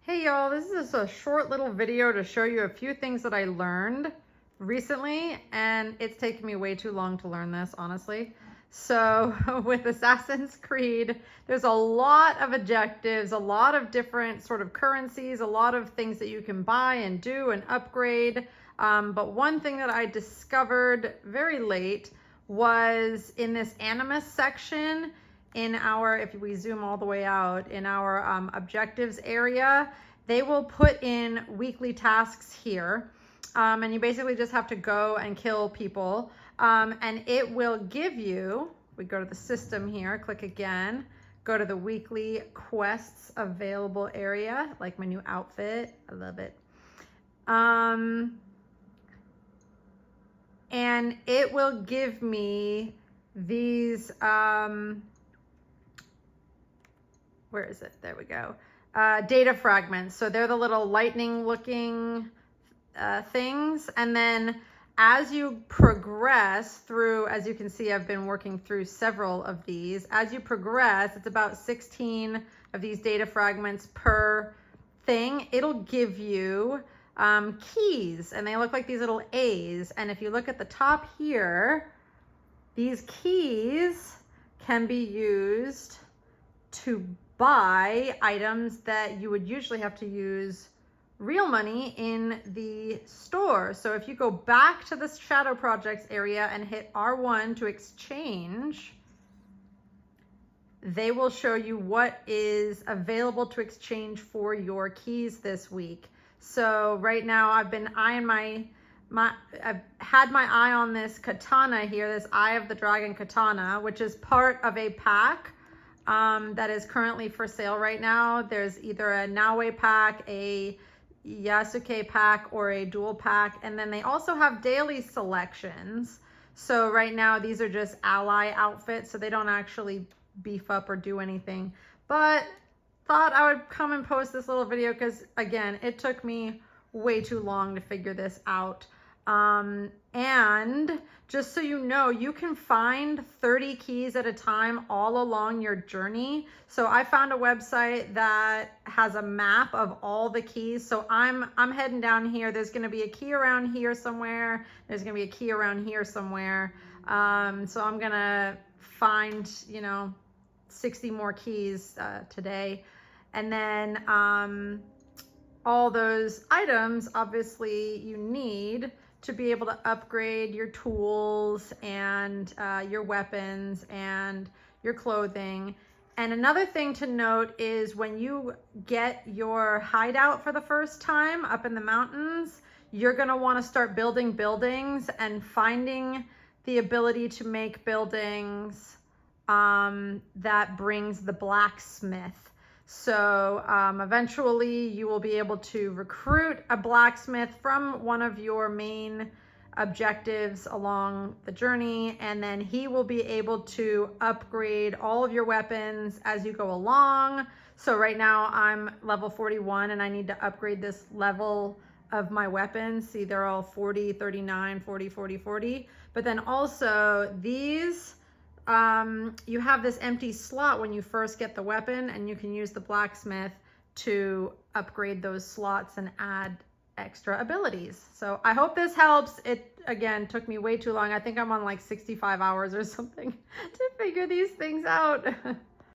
Hey y'all, this is a short little video to show you a few things that I learned recently, and it's taken me way too long to learn this, honestly. So with Assassin's Creed, there's a lot of objectives, a lot of different sort of currencies, a lot of things that you can buy and do and upgrade. But one thing that I discovered very late was in this Animus section, in our, if we zoom all the way out, in our objectives area, they will put in weekly tasks here. And you basically just have to go and kill people. And it will give you, we go to the system here, click again, go to the weekly quests available area, like my new outfit, I love it. And it will give me these, where is it? There we go. Data fragments. So they're the little lightning looking things. And then as you progress through, as you can see, I've been working through several of these. As you progress, it's about 16 of these data fragments per thing. It'll give you keys, and they look like these little A's. And if you look at the top here, these keys can be used to buy items that you would usually have to use real money in the store. So if you go back to the Shadow Projects area and hit R1 to exchange, they will show you what is available to exchange for your keys this week. So right now I've been eyeing I've had my eye on this katana here, this Eye of the Dragon katana, which is part of a pack that is currently for sale right now. There's either a Naue pack, a Yasuke pack, or a dual pack. And then they also have daily selections. So right now these are just ally outfits, so they don't actually beef up or do anything. But thought I would come and post this little video because, again, it took me way too long to figure this out. And just so you know, you can find 30 keys at a time all along your journey. So I found a website that has a map of all the keys. So I'm heading down here. There's going to be a key around here somewhere. There's going to be a key around here somewhere. So I'm going to find, 60 more keys today. And then all those items, obviously, you need to be able to upgrade your tools and your weapons and your clothing. And another thing to note is when you get your hideout for the first time up in the mountains, you're gonna wanna start building buildings and finding the ability to make buildings that brings the blacksmith. So eventually you will be able to recruit a blacksmith from one of your main objectives along the journey, and then he will be able to upgrade all of your weapons as you go along. So right now I'm level 41 and I need to upgrade this level of my weapons. See, they're all 40, 39, 40, 40, 40. But then also these, you have this empty slot when you first get the weapon, and you can use the blacksmith to upgrade those slots and add extra abilities. So I hope this helps. It, again, took me way too long. I think I'm on like 65 hours or something to figure these things out.